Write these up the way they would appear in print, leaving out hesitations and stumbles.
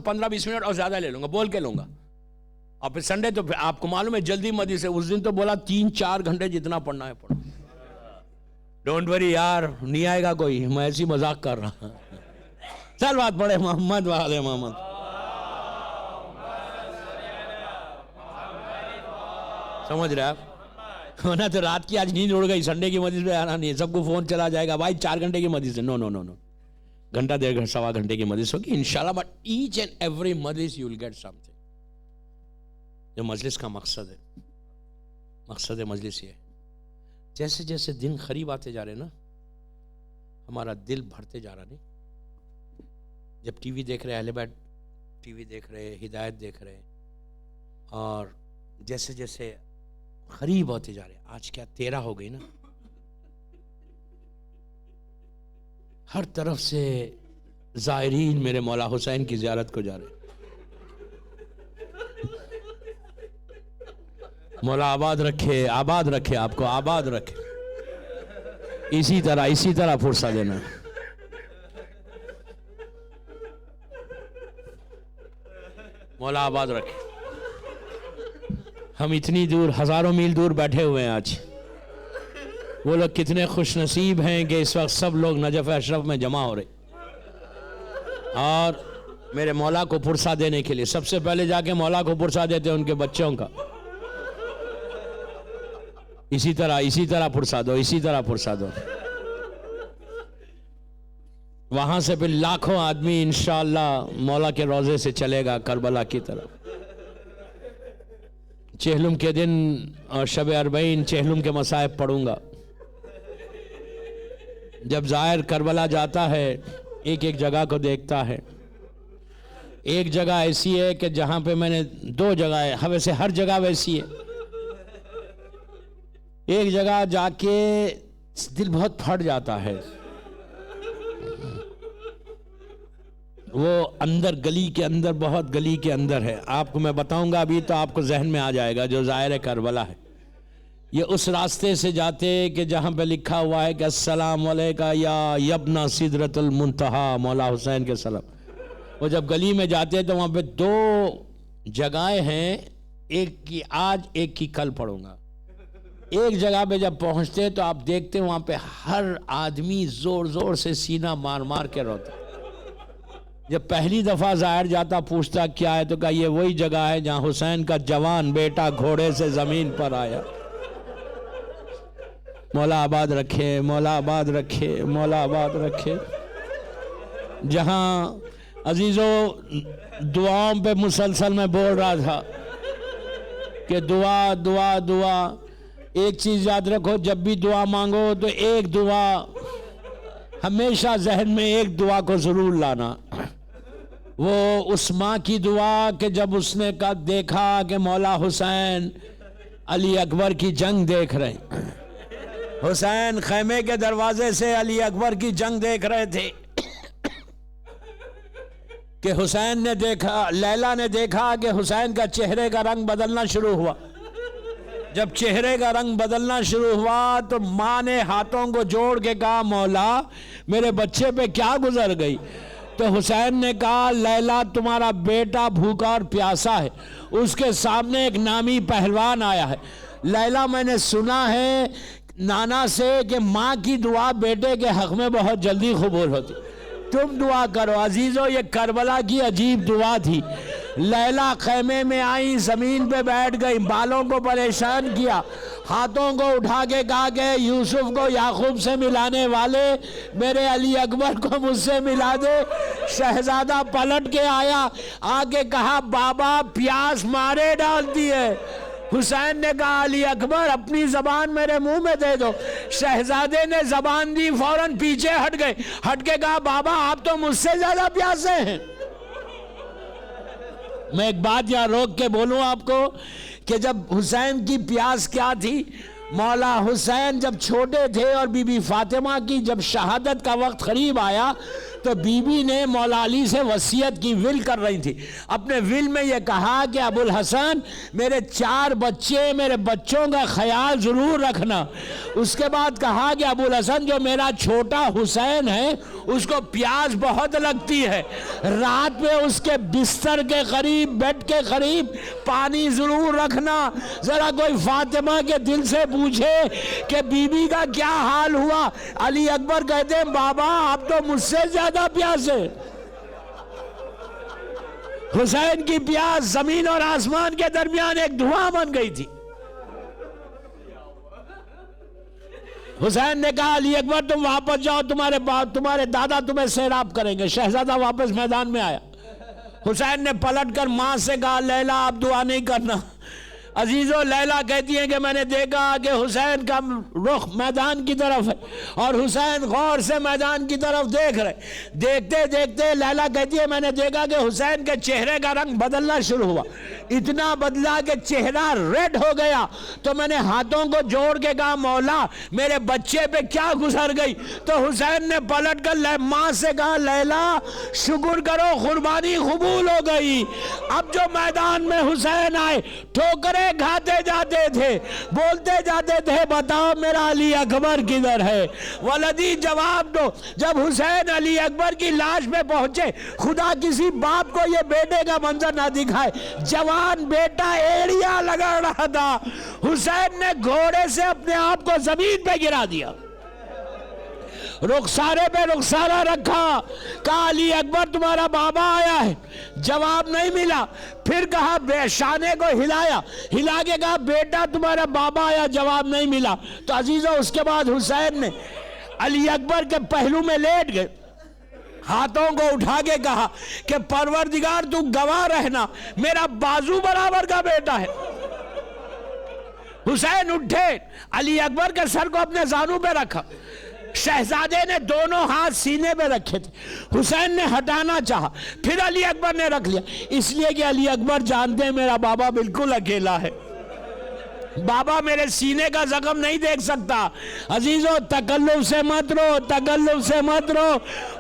15-20 minute اور زیادہ لے لوں گا، بول کے لوں گا. اور پھر سنڈے تو پھر آپ کو معلوم ہے جلدی مدی سے، اس دن تو بولا 3-4 گھنٹے جتنا پڑھنا ہے پڑھو. ڈونٹ وری یار، نہیں آئے گا کوئی، میں ایسی مذاق کر رہا. چل بات پڑھے محمد وعلى محمد. سمجھ رہے آپ؟ ہونا تو رات کی آج نیند اڑ گئی، سنڈے کی مجلس میں آنا نہیں، سب کو فون چلا جائے گا بھائی 4 گھنٹے کی مجلس ہے. نو نو نو نو، گھنٹہ 1.5 سوا گھنٹے کی مجلس ہوگی انشاءاللہ. بٹ ایچ اینڈ ایوری مجلس you will get something. جو مجلس کا مقصد ہے، مقصد مجلس یہ ہے، جیسے جیسے دن قریب آتے جا رہے نا ہمارا دل بھرتے جا رہا. نہیں جب ٹی وی دیکھ رہے اہل بیت ٹی وی دیکھ رہے، ہدایت دیکھ رہے، اور جیسے جیسے قریب ہوتے جا رہے، آج کیا 13 ہو گئی نا، ہر طرف سے زائرین میرے مولا حسین کی زیارت کو جا رہے. مولا آباد رکھے، آباد رکھے، آپ کو آباد رکھے. اسی طرح فرصہ دینا. مولا آباد رکھے. ہم اتنی دور، ہزاروں میل دور بیٹھے ہوئے ہیں آج. وہ لوگ کتنے خوش نصیب ہیں کہ اس وقت سب لوگ نجف اشرف میں جمع ہو رہے، اور میرے مولا کو پرسہ دینے کے لیے سب سے پہلے جا کے مولا کو پرسہ دیتے ہیں ان کے بچوں کا. اسی طرح پرسہ دو، اسی طرح پرسہ دو. وہاں سے پھر لاکھوں آدمی انشاءاللہ مولا کے روضے سے چلے گا کربلا کی طرف. چہلم کے دن اور شب 40 چہلم کے مصائب پڑھوں گا. جب زائر کربلا جاتا ہے ایک ایک جگہ کو دیکھتا ہے. ایک جگہ ایسی ہے کہ جہاں پہ میں نے 2 جگہ ہے، ویسے ہر جگہ ویسی ہے. ایک جگہ جا کے دل بہت پھٹ جاتا ہے، وہ اندر گلی کے اندر، بہت گلی کے اندر ہے. آپ کو میں بتاؤں گا ابھی تو آپ کو ذہن میں آ جائے گا. جو زائر کربلا ہے یہ اس راستے سے جاتے کہ جہاں پہ لکھا ہوا ہے کہ السلام علیکہ یا یبن سدرۃ المنتہا، مولا حسین کے سلام. وہ جب گلی میں جاتے تو وہاں پہ 2 جگہیں ہیں، ایک کی آج ایک کی کل پڑھوں گا. ایک جگہ پہ جب پہنچتے تو آپ دیکھتے وہاں پہ ہر آدمی زور زور سے سینہ مار مار کے روتا. جب پہلی دفعہ زائر جاتا پوچھتا کیا ہے تو کہا یہ وہی جگہ ہے جہاں حسین کا جوان بیٹا گھوڑے سے زمین پر آیا. مولا آباد رکھے، مولا آباد رکھے، مولا آباد رکھے. جہاں عزیزو دعاؤں پہ مسلسل میں بول رہا تھا کہ دعا دعا دعا. ایک چیز یاد رکھو، جب بھی دعا مانگو تو ایک دعا ہمیشہ ذہن میں، ایک دعا کو ضرور لانا. وہ اس ماں کی دعا کہ جب اس نے دیکھا کہ مولا حسین علی اکبر کی جنگ دیکھ رہے ہیں، حسین خیمے کے دروازے سے علی اکبر کی جنگ دیکھ رہے تھے، کہ حسین نے دیکھا، لیلا نے دیکھا کہ حسین کا چہرے کا رنگ بدلنا شروع ہوا. جب چہرے کا رنگ بدلنا شروع ہوا تو ماں نے ہاتھوں کو جوڑ کے کہا مولا میرے بچے پہ کیا گزر گئی. تو حسین نے کہا لیلا تمہارا بیٹا بھوکا اور پیاسا ہے، اس کے سامنے ایک نامی پہلوان آیا ہے. لیلا میں نے سنا ہے نانا سے کہ ماں کی دعا بیٹے کے حق میں بہت جلدی قبول ہوتی، تم دعا کرو. عزیزو یہ کربلا کی عجیب دعا تھی. لیلا خیمے میں آئی، زمین پہ بیٹھ گئی، بالوں کو پریشان کیا، ہاتھوں کو اٹھا کے کہا کہ یوسف کو یعقوب سے ملانے والے میرے علی اکبر کو مجھ سے ملا دے. شہزادہ پلٹ کے آیا، آ کے کہا بابا پیاس مارے ڈالتی ہے. حسین نے کہا علی اکبر اپنی زبان میرے منہ میں دے دو. شہزادے نے زبان دی، فوراً پیچھے ہٹ گئے، ہٹ کے کہا بابا آپ تو مجھ سے زیادہ پیاسے ہیں. میں ایک بات یہاں روک کے بولوں آپ کو کہ جب حسین کی پیاس کیا تھی، مولا حسین جب چھوٹے تھے اور بی بی فاطمہ کی جب شہادت کا وقت قریب آیا تو بی بی نے مولا علی سے وصیت کی، ول کر رہی تھی، اپنے ول میں یہ کہا کہ ابو الحسن میرے 4 بچے، میرے بچوں کا خیال ضرور رکھنا۔ اس کے بعد کہا کہ ابو الحسن جو میرا چھوٹا حسین ہے اس کو پیاس بہت لگتی ہے، رات میں اس کے بستر کے قریب، بیڈ کے قریب پانی ضرور رکھنا۔ ذرا کوئی فاطمہ کے دل سے پوچھے کہ بی بی کا کیا حال ہوا؟ علی اکبر کہتے ہیں بابا آپ تو مجھ سے زیادہ پیاس ہے۔ حسین کی پیاس زمین اور آسمان کے درمیان ایک دھواں بن گئی تھی۔ حسین نے کہا علی اکبر تم واپس جاؤ، تمہارے دادا تمہیں سیراب کریں گے۔ شہزادہ واپس میدان میں آیا، حسین نے پلٹ کر ماں سے کہا لیلا آپ دعا نہیں کرنا۔ عزیزو لیلا کہتی ہیں کہ میں نے دیکھا کہ حسین کا رخ میدان کی طرف ہے اور حسین غور سے میدان کی طرف دیکھ رہے، دیکھتے دیکھتے لیلا کہتی ہے میں نے دیکھا کہ حسین کے چہرے کا رنگ بدلنا شروع ہوا، اتنا بدلا کہ چہرہ ریڈ ہو گیا۔ تو میں نے ہاتھوں کو جوڑ کے کہا مولا میرے بچے پہ کیا گزر گئی؟ تو حسین نے پلٹ کر ماں سے کہا لیلا شکر کرو قربانی قبول ہو گئی۔ اب جو میدان میں حسین آئے ٹھوکریں کھاتے جاتے تھے، بولتے جاتے تھے بتاؤ میرا علی اکبر کدھر ہے؟ ولدی جواب دو۔ جب حسین علی اکبر کی لاش میں پہنچے، خدا کسی باپ کو یہ بیٹے کا منظر نہ دکھائے، جوان بیٹا ایڑیاں لگا رہا تھا، حسین نے گھوڑے سے اپنے آپ کو زمین پہ گرا دیا، رخسارے پہ رخسارہ رکھا، کہا علی اکبر تمہارا بابا آیا ہے، جواب نہیں ملا۔ پھر کہا شانے کو ہلایا، ہلا کے کہا بیٹا تمہارا بابا آیا، جواب نہیں ملا۔ تو عزیزو اس کے بعد حسین نے علی اکبر کے پہلو میں لیٹ گئے، ہاتھوں کو اٹھا کے کہا کہ پروردگار تو گواہ رہنا میرا بازو برابر کا بیٹا ہے۔ حسین اٹھے، علی اکبر کے سر کو اپنے زانوں پہ رکھا، شہزادے نے دونوں ہاتھ سینے پہ رکھے تھے، حسین نے ہٹانا چاہا، پھر علی اکبر نے رکھ لیا، اس لیے کہ علی اکبر جانتے ہیں میرا بابا بالکل اکیلا ہے، بابا میرے سینے کا زخم نہیں دیکھ سکتا۔ عزیزو تکلف سے مت رو، تکلف سے مت رو،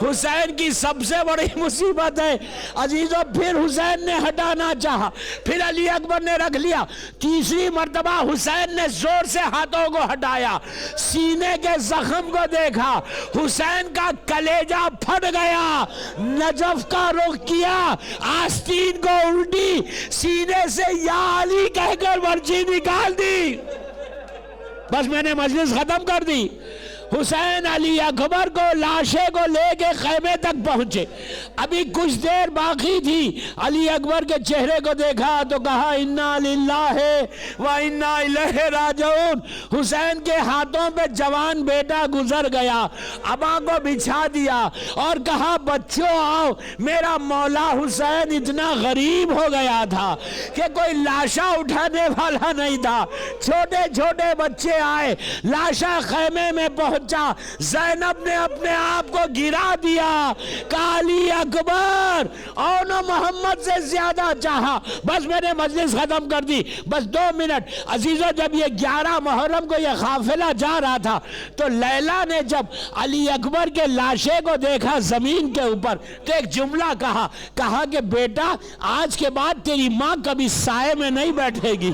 حسین کی سب سے بڑی مصیبت ہے۔ عزیزو پھر حسین نے ہٹانا چاہا، پھر علی اکبر نے رکھ لیا، تیسری مرتبہ حسین نے زور سے ہاتھوں کو ہٹایا، سینے کے زخم کو دیکھا، حسین کا کلیجہ پھٹ گیا، نجف کا رخ کیا، آستین کو الٹی، سینے سے یا علی کہہ کر ورچی نکال دی۔ بس میں نے مجلس ختم کر دی۔ حسین علی اکبر کو لاشے کو لے کے خیمے تک پہنچے، ابھی کچھ دیر باقی تھی، علی اکبر کے چہرے کو دیکھا تو کہا انا للہ و انا الیہ راجعون۔ حسین کے ہاتھوں پہ جوان بیٹا گزر گیا، ابا کو بچھا دیا اور کہا بچوں آؤ، میرا مولا حسین اتنا غریب ہو گیا تھا کہ کوئی لاشا اٹھانے والا نہیں تھا، چھوٹے چھوٹے بچے آئے، لاشا خیمے میں پہنچا، زینب نے اپنے آپ کو گرا دیا، کہا علی اکبر اون محمد سے زیادہ چاہا۔ بس میں نے مجلس ختم کر دی، بس 2 منٹ۔ عزیزو جب یہ 11 محرم کو یہ قافلہ جا رہا تھا تو لیلا نے جب علی اکبر کے لاشے کو دیکھا زمین کے اوپر تو ایک جملہ کہا کہ بیٹا آج کے بعد تیری ماں کبھی سائے میں نہیں بیٹھے گی۔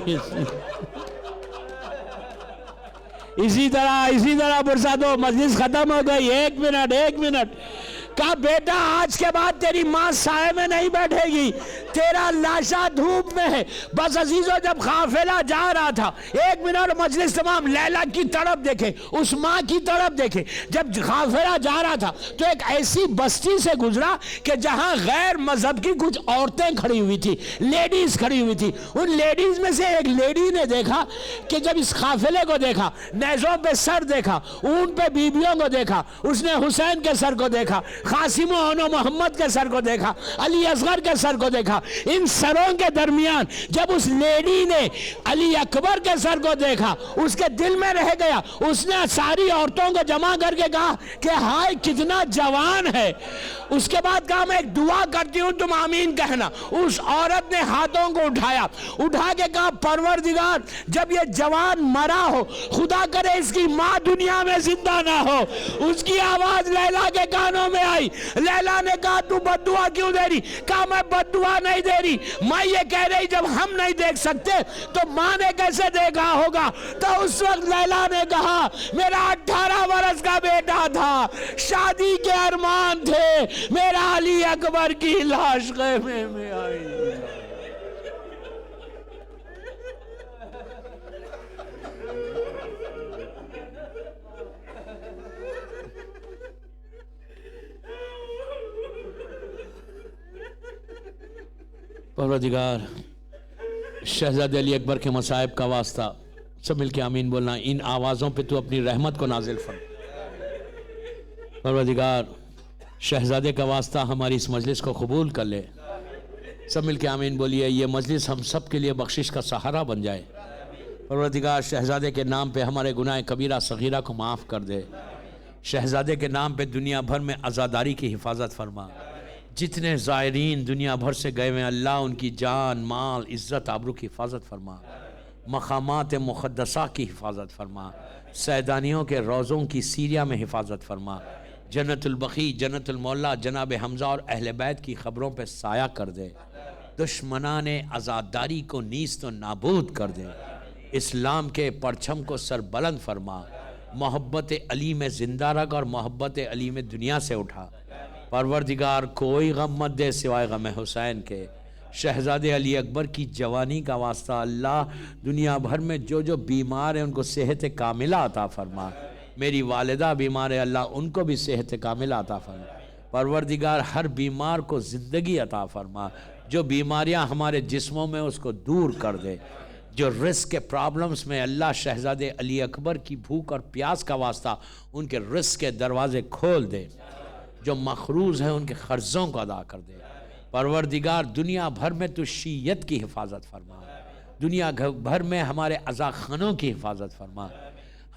اسی طرح برساتو مجلس ختم ہو گئی، 1 منٹ، کہا بیٹا آج کے بعد تیری ماں سائے میں نہیں بیٹھے گی، تیرا لاشا دھوپ میں ہے۔ بس عزیزو جب قافلہ جا رہا تھا، 1 منٹ مجلس تمام، لیلا کی طرف دیکھے، اس ماں کی طرف دیکھے، جب قافلہ جا رہا تھا تو ایک ایسی بستی سے گزرا کہ جہاں غیر مذہب کی کچھ عورتیں کھڑی ہوئی تھی، لیڈیز کھڑی ہوئی تھی، ان لیڈیز میں سے ایک لیڈی نے دیکھا کہ جب اس قافلے کو دیکھا، نیزوں پہ سر دیکھا، اونٹ پہ بیبیوں کو دیکھا، اس نے حسین کے سر کو دیکھا، قاسم و محمد کے سر کو دیکھا، علی اصغر کے سر کو دیکھا، ان سروں کے درمیان جب اس لیڈی نے علی اکبر کے سر کو دیکھا اس کے دل میں رہ گیا، اس نے ساری عورتوں کو جمع کر کے کہا کہ ہائے کتنا جوان ہے۔ اس کے بعد کہا میں ایک دعا کرتی ہوں تم آمین کہنا۔ اس عورت نے ہاتھوں کو اٹھا کے کہا پروردگار جب یہ جوان مرا ہو خدا کرے اس کی ماں دنیا میں زندہ نہ ہو۔ اس کی آواز لیلا کے کانوں میں آئی. لیلا نے کہا تو بد دعا کیوں دے رہی؟ کہا میں بد دعا نہیں دے رہی، میں یہ کہہ رہی جب ہم نہیں دیکھ سکتے تو ماں نے کیسے دیکھا ہوگا؟ تو اس وقت لیلا نے کہا میرا 18 برس کا بیٹا تھا، شادی کے ارمان تھے، میرا علی اکبر کی لاش خیمے میں آئی. پروردگار شہزادے علی اکبر کے مصائب کا واسطہ سب مل کے آمین بولنا. ان آوازوں پہ تو اپنی رحمت کو نازل فرما. پروردگار شہزادے کا واسطہ ہماری اس مجلس کو قبول کر لے. سب مل کے آمین بولیے. یہ مجلس ہم سب کے لیے بخشش کا سہارا بن جائے. پروردگار شہزادے کے نام پہ ہمارے گناہ کبیرہ صغیرہ کو معاف کر دے. شہزادے کے نام پہ دنیا بھر میں عزاداری کی حفاظت فرما. جتنے زائرین دنیا بھر سے گئے ہوئے اللہ ان کی جان مال عزت آبرو کی حفاظت فرما. مقامات مقدسہ کی حفاظت فرما. سیدانیوں کے روضوں کی سیریا میں حفاظت فرما. جنت البقیع جنت المولا جناب حمزہ اور اہل بیت کی خبروں پہ سایہ کر دے. دشمنان عزاداری کو نیست و نابود کر دے. اسلام کے پرچم کو سر بلند فرما. محبت علی میں زندہ رکھ اور محبت علی میں دنیا سے اٹھا. پروردگار کوئی غم مت دے سوائے غم حسین کے. شہزادے علی اکبر کی جوانی کا واسطہ اللہ دنیا بھر میں جو جو بیمار ہیں ان کو صحت کاملہ عطا فرما. میری والدہ بیمار ہے اللہ ان کو بھی صحت کاملہ عطا فرما. پروردگار ہر بیمار کو زندگی عطا فرما. جو بیماریاں ہمارے جسموں میں اس کو دور کر دے. جو رزق کے پرابلمز میں اللہ شہزادے علی اکبر کی بھوک اور پیاس کا واسطہ ان کے رزق کے دروازے کھول دے. جو مخروض ہیں ان کے قرضوں کو ادا کر دے. پروردگار دنیا بھر میں تو شیعت کی حفاظت فرما. دنیا بھر میں ہمارے عزا خانوں کی حفاظت فرما.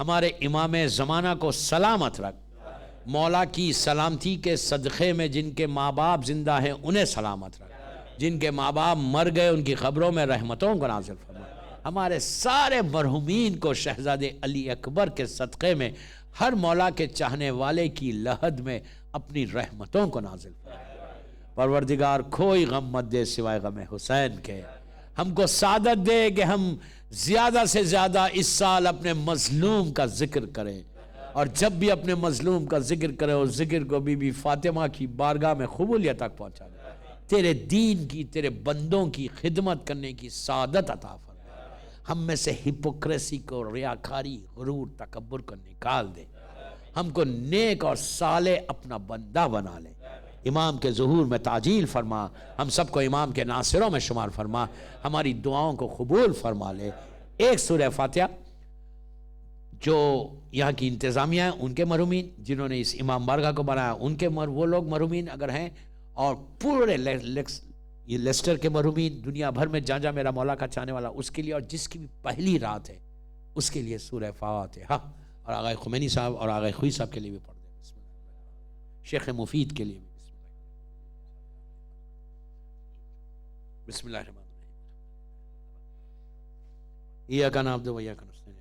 ہمارے امام زمانہ کو سلامت رکھ. مولا کی سلامتی کے صدقے میں جن کے ماں باپ زندہ ہیں انہیں سلامت رکھ. جن کے ماں باپ مر گئے ان کی قبروں میں رحمتوں کو نازل فرما. ہمارے سارے مرحومین کو شہزادے علی اکبر کے صدقے میں ہر مولا کے چاہنے والے کی لحد میں اپنی رحمتوں کو نازل فرما. پروردگار کوئی غم مت دے سوائے غم حسین کے. ہم کو سعادت دے کہ ہم زیادہ سے زیادہ اس سال اپنے مظلوم کا ذکر کریں. اور جب بھی اپنے مظلوم کا ذکر کریں اس ذکر کو بی بی فاطمہ کی بارگاہ میں قبولیت تک پہنچا دے. تیرے دین کی تیرے بندوں کی خدمت کرنے کی سعادت عطا فرما. ہم میں سے ہپوکریسی کو ریاکاری غرور تکبر کو نکال دے. ہم کو نیک اور صالح اپنا بندہ بنا لے. امام کے ظہور میں تعجیل فرما. ہم سب کو امام کے ناصروں میں شمار فرما. ہماری دعاؤں کو قبول فرما لے. ایک سورہ فاتحہ جو یہاں کی انتظامیہ ہیں ان کے مرحومین، جنہوں نے اس امام بارگاہ کو بنایا ان کے وہ لوگ مرحومین اگر ہیں، اور پورے یہ لیسٹر کے مرحومین، دنیا بھر میں جہاں جہاں میرا مولا کا چاہنے والا اس کے لیے، اور جس کی بھی پہلی رات ہے اس کے لیے سورہ فاتحہ. اور آغا خمینی صاحب اور آغا خوئی صاحب کے لیے بھی پڑھ دیں. بسم اللہ. شیخ مفید کے لیے بھی بسم اللہ الرحمن الرحیم. ایاک نعبد و ایاک نستعین